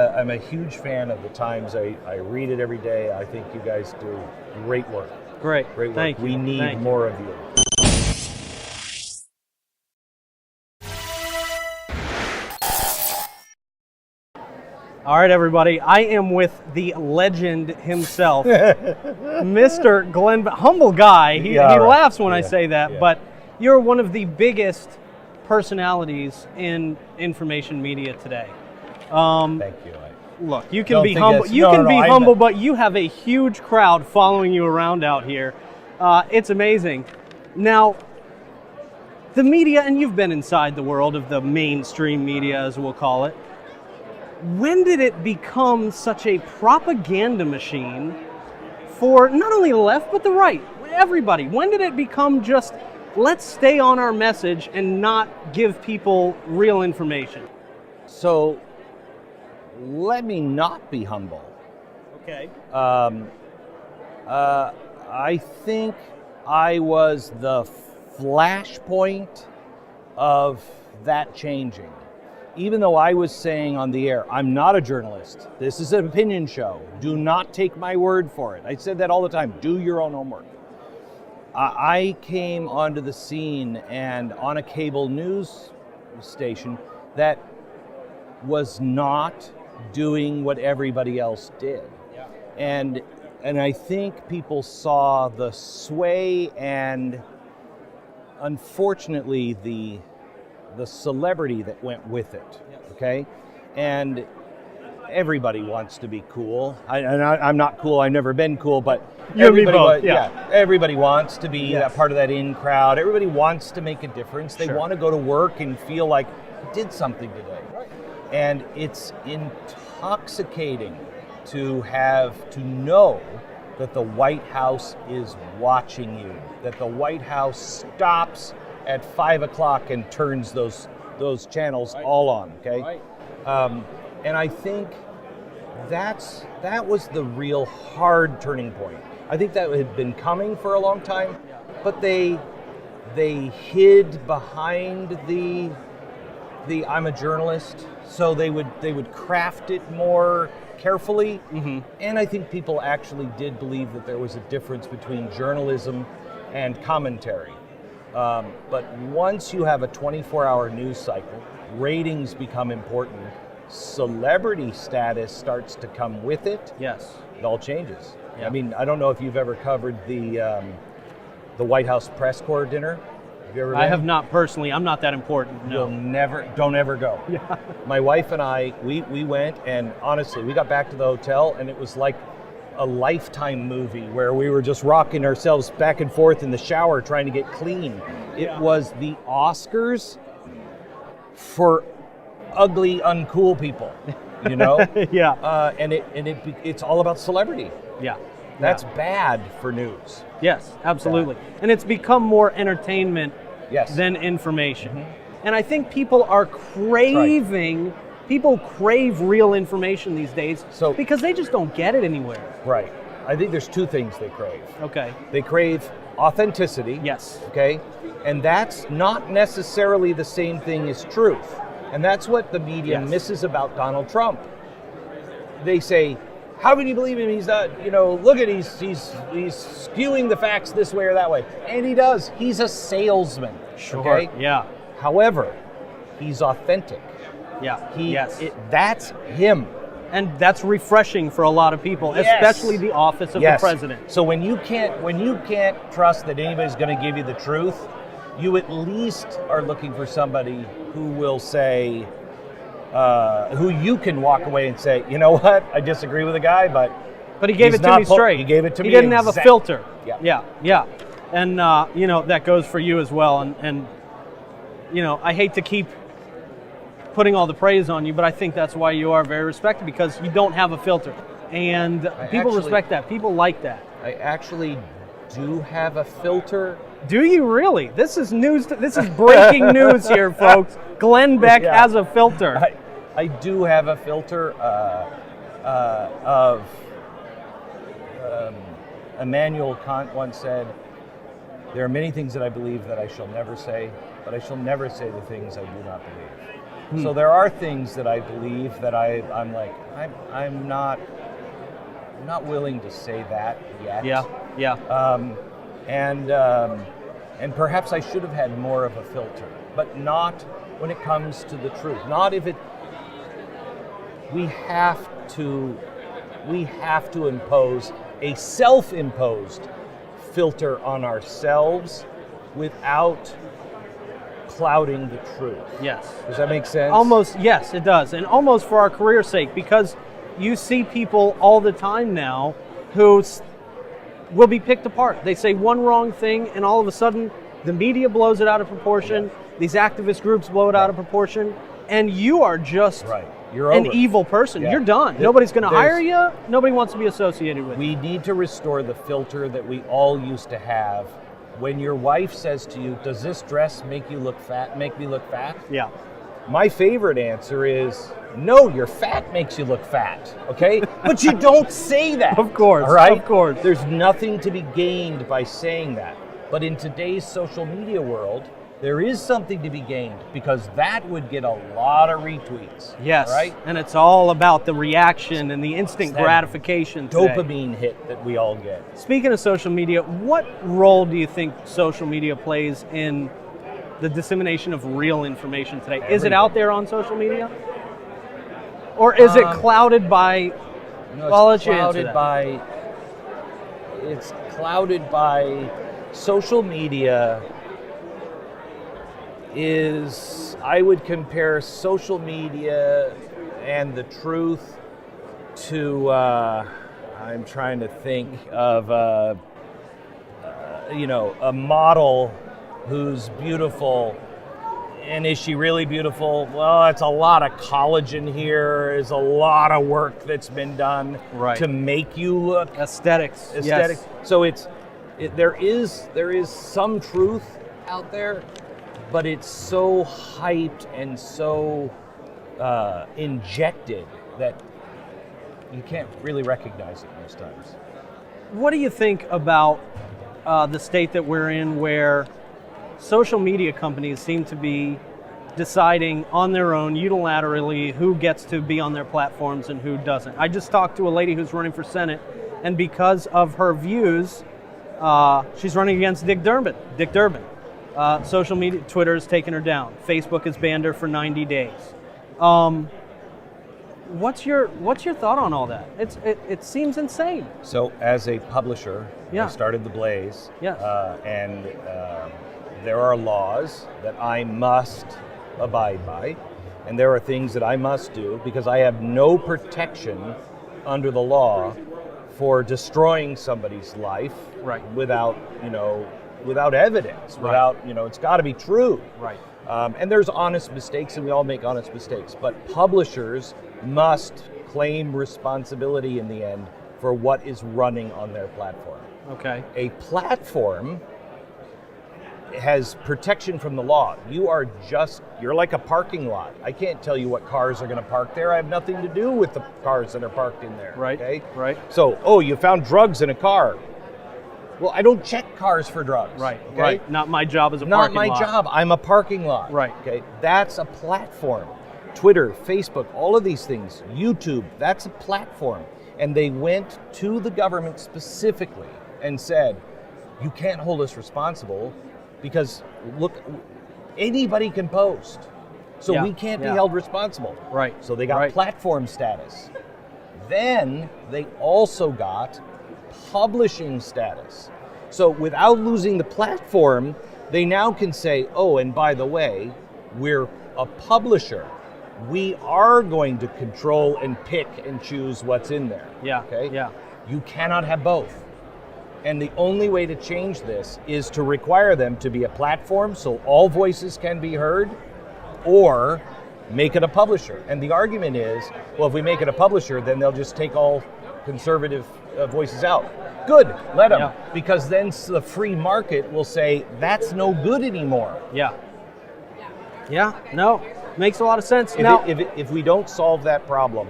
I'm a huge fan of the Times. I read it every day. I think you guys do great work. Great. Great work. Thank you. We need Thank you. more of you. All right, everybody. I am with the legend himself, Mr. Glenn. Humble guy. He laughs when I say that, but you're one of the biggest personalities in information media today. Thank you. Look, you can be humble. You can be humble, but you have a huge crowd following you around out here. It's amazing. Now, the media, and you've been inside the world of the mainstream media, as we'll call it. When did it become such a propaganda machine for not only the left, but the right? Everybody. When did it become just, let's stay on our message and not give people real information? So, let me not be humble. Okay. I think I was the flashpoint of that changing. Even though I was saying on the air, I'm not a journalist. This is an opinion show. Do not take my word for it. I said that all the time. Do your own homework. I came onto the scene and on a cable news station that was not doing what everybody else did. Yeah. And I think people saw the sway and unfortunately the celebrity that went with it, okay? And everybody wants to be cool. I'm not cool, I've never been cool, but everybody wants to be that part of that in crowd. Everybody wants to make a difference. They want to go to work and feel like I did something today. Right. And it's intoxicating to know that the White House is watching you, that the White House stops at 5 o'clock and turns those channels all on, okay? Right. And I think that was the real hard turning point. I think that had been coming for a long time, but they hid behind the I'm a journalist, so they would craft it more carefully. Mm-hmm. And I think people actually did believe that there was a difference between journalism and commentary. But once you have a 24-hour news cycle, ratings become important. Celebrity status starts to come with it. Yes, it all changes. Yeah. I mean, I don't know if you've ever covered the White House press corps dinner. Have you ever been? I have not personally. I'm not that important. No. Don't ever go. Yeah. My wife and I, we went, and honestly, we got back to the hotel, and it was like a Lifetime movie where we were just rocking ourselves back and forth in the shower trying to get clean. It was the Oscars for ugly, uncool people, you know? Yeah. And it's all about celebrity. Yeah. That's bad for news. Yes, absolutely. Yeah. And it's become more entertainment than information. Mm-hmm. And I think people are craving, people crave real information these days because they just don't get it anywhere. Right. I think there's two things they crave. Okay. They crave authenticity. Yes. Okay. And that's not necessarily the same thing as truth. And that's what the media misses about Donald Trump. They say, how can you believe him? He's not, look at he's skewing the facts this way or that way. And he does. He's a salesman. Sure. Okay? Yeah. However, he's authentic. Yeah. That's him. And that's refreshing for a lot of people, especially the office of the president. So when you can't trust that anybody's going to give you the truth, you at least are looking for somebody who will say, who you can walk away and say, you know what, I disagree with the guy, but he gave it to me straight. He gave it to me. He didn't have a filter. Yeah. And that goes for you as well. And I hate to keep putting all the praise on you, but I think that's why you are very respected, because you don't have a filter. And people respect that. People like that. I actually do have a filter. Do you really? This is news. This is breaking news here, folks. Glenn Beck has a filter. I do have a filter of Immanuel Kant once said, there are many things that I believe that I shall never say, but I shall never say the things I do not believe. So there are things that I believe that I'm like, I'm not willing to say that yet. And perhaps I should have had more of a filter, but not when it comes to the truth. Not if it. We have to impose a self-imposed filter on ourselves without clouding the truth. Yes. Does that make sense? Almost, yes, it does. And almost for our career's sake, because you see people all the time now who will be picked apart. They say one wrong thing, and all of a sudden, the media blows it out of proportion. Yeah. These activist groups blow it out of proportion, and you are just You're an over. Evil person. Yeah. You're done. Nobody's going to hire you. Nobody wants to be associated with you. We need to restore the filter that we all used to have. When your wife says to you, "Does this dress make you look fat? Make me look fat?" Yeah. My favorite answer is, "No, your fat makes you look fat." Okay, but you don't say that. Of course. All right. Of course. There's nothing to be gained by saying that. But in today's social media world, there is something to be gained, because that would get a lot of retweets. Yes, right? And it's all about the reaction and the instant gratification today. Dopamine hit that we all get. Speaking of social media, what role do you think social media plays in the dissemination of real information today? Is it out there on social media? Or is it clouded by... It's clouded by social media. I would compare social media and the truth to, I'm trying to think of, a model who's beautiful. And is she really beautiful? Well, it's a lot of collagen here. There's a lot of work that's been done to make you look aesthetics. Yes. So there is some truth out there, but it's so hyped and so injected that you can't really recognize it most times. What do you think about the state that we're in, where social media companies seem to be deciding on their own unilaterally who gets to be on their platforms and who doesn't? I just talked to a lady who's running for Senate, and because of her views, she's running against Dick Durbin. Social media, Twitter has taken her down. Facebook has banned her for 90 days. What's your thought on all that? It seems insane. So as a publisher, I started The Blaze. Yes. And there are laws that I must abide by, and there are things that I must do because I have no protection under the law for destroying somebody's life without evidence, without, it's got to be true. Right. And there's honest mistakes, and we all make honest mistakes, but publishers must claim responsibility in the end for what is running on their platform. Okay. A platform has protection from the law. You're like a parking lot. I can't tell you what cars are going to park there. I have nothing to do with the cars that are parked in there. Right. Okay? Right. So, you found drugs in a car. Well, I don't check cars for drugs. Right. Okay? Right. Not my job as a parking lot. Not my job. I'm a parking lot. Right. Okay. That's a platform. Twitter, Facebook, all of these things. YouTube. That's a platform. And they went to the government specifically and said, "You can't hold us responsible because look, anybody can post, so we can't be held responsible." Right. So they got platform status. Then they also got publishing status. So without losing the platform, they now can say, "Oh, and by the way, we're a publisher. We are going to control and pick and choose what's in there." Yeah. Okay. Yeah. You cannot have both. And the only way to change this is to require them to be a platform so all voices can be heard, or make it a publisher. And the argument is, well, if we make it a publisher, then they'll just take all conservative voices out. Good, let them, because then the free market will say, that's no good anymore. Yeah. Yeah, no, makes a lot of sense. If we don't solve that problem,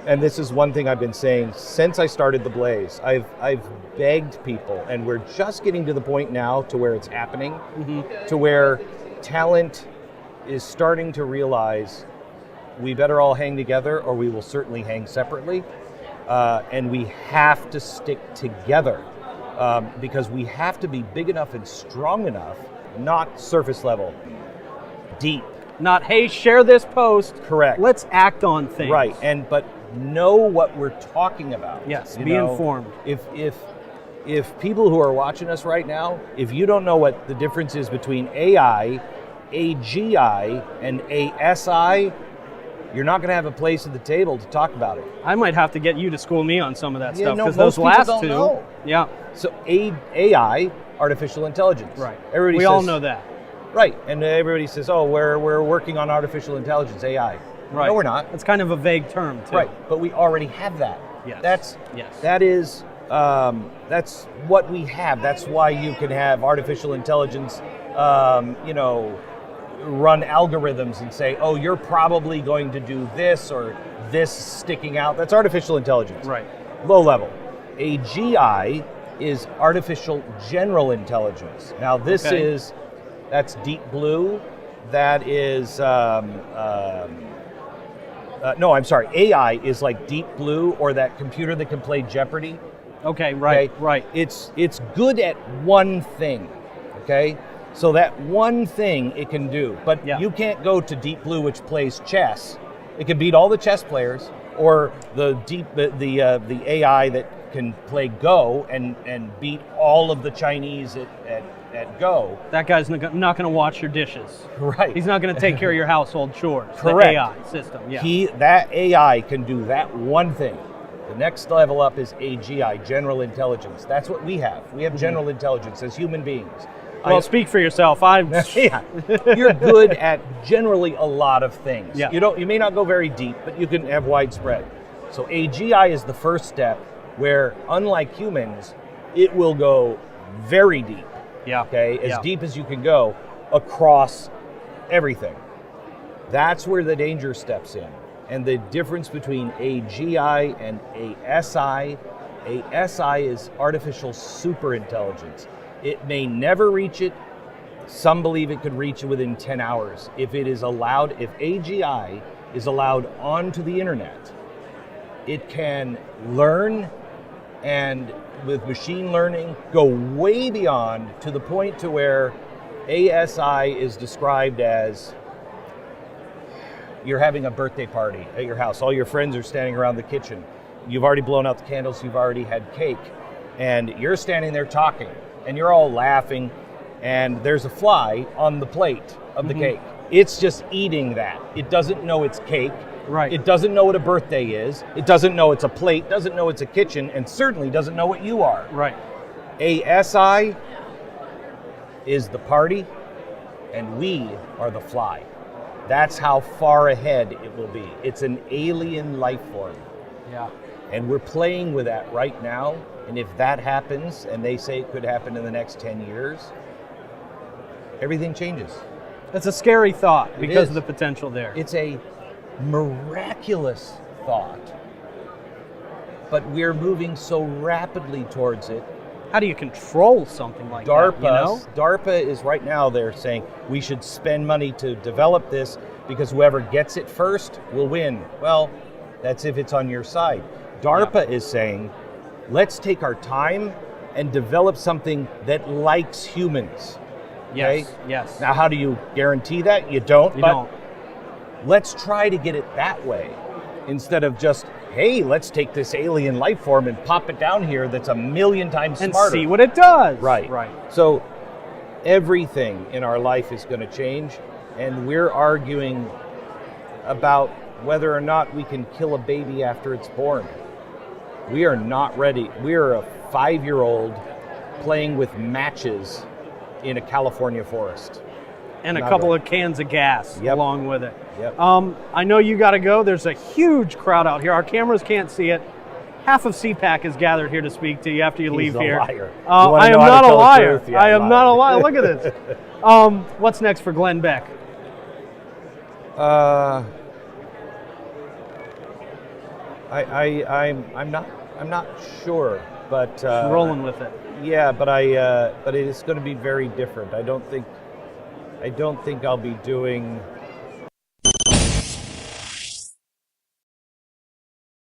and this is one thing I've been saying since I started The Blaze, I've begged people, and we're just getting to the point now to where it's happening, to where talent is starting to realize we better all hang together or we will certainly hang separately. And we have to stick together because we have to be big enough and strong enough, not surface level, deep. Not, hey, share this post. Correct. Let's act on things. Right, but know what we're talking about. Yes, be informed. If people who are watching us right now, if you don't know what the difference is between AI, AGI, and ASI, you're not going to have a place at the table to talk about it. I might have to get you to school me on some of that stuff, no, because those last two. Know. Yeah. So AI, artificial intelligence. Right. Everybody we says, all know that. Right, and everybody says, oh, we're working on artificial intelligence, AI. Right. No, we're not. It's kind of a vague term, too. Right, but we already have that. Yes. That's what we have. That's why you can have artificial intelligence, run algorithms and say, oh, you're probably going to do this or this sticking out. That's artificial intelligence. Right. Low level. AGI is artificial general intelligence. Now that's deep blue. That is, AI is like deep blue or that computer that can play Jeopardy. Okay, right, right. It's good at one thing, okay? So that one thing it can do, but you can't go to Deep Blue, which plays chess. It can beat all the chess players, or the AI that can play Go and beat all of the Chinese at Go. That guy's not going to wash your dishes. Right. He's not going to take care of your household chores. Correct. The AI system. Yeah. That AI can do that one thing. The next level up is AGI, general intelligence. That's what we have. We have general intelligence as human beings. Well, speak for yourself. You're good at generally a lot of things. Yeah. You may not go very deep, but you can have widespread. So AGI is the first step where, unlike humans, it will go very deep. Yeah. Okay, as deep as you can go across everything. That's where the danger steps in. And the difference between AGI and ASI is artificial superintelligence. It may never reach it. Some believe it could reach it within 10 hours. If AGI is allowed onto the internet, it can learn and with machine learning go way beyond to the point to where ASI is described as you're having a birthday party at your house. All your friends are standing around the kitchen. You've already blown out the candles. You've already had cake. And you're standing there talking. And you're all laughing. And there's a fly on the plate of the cake. It's just eating that. It doesn't know it's cake. Right. It doesn't know what a birthday is. It doesn't know it's a plate. Doesn't know it's a kitchen. And certainly doesn't know what you are. Right. ASI is the party. And we are the fly. That's how far ahead it will be. It's an alien life form. Yeah. And we're playing with that right now. And if that happens, and they say it could happen in the next 10 years, everything changes. It's a scary thought because of the potential there. It's a miraculous thought. But we're moving so rapidly towards it. How do you control something like that? You know? DARPA is right now, they're saying we should spend money to develop this because whoever gets it first will win. Well, that's if it's on your side. DARPA is saying, let's take our time and develop something that likes humans. Yes, okay? yes. Now, how do you guarantee that? You don't. Let's try to get it that way instead of just, hey, let's take this alien life form and pop it down here that's a million times smarter. And see what it does. Right. So everything in our life is going to change, and we're arguing about whether or not we can kill a baby after it's born. We are not ready. We are a 5-year-old playing with matches in a California forest. And a couple of cans of gas along with it. Yep. I know you got to go. There's a huge crowd out here. Our cameras can't see it. Half of CPAC is gathered here to speak to you after you leave here. Liar. I am not a liar. I am not a liar. Look at this. What's next for Glenn Beck? I'm not sure, but rolling with it. Yeah, but it's going to be very different. I don't think I'll be doing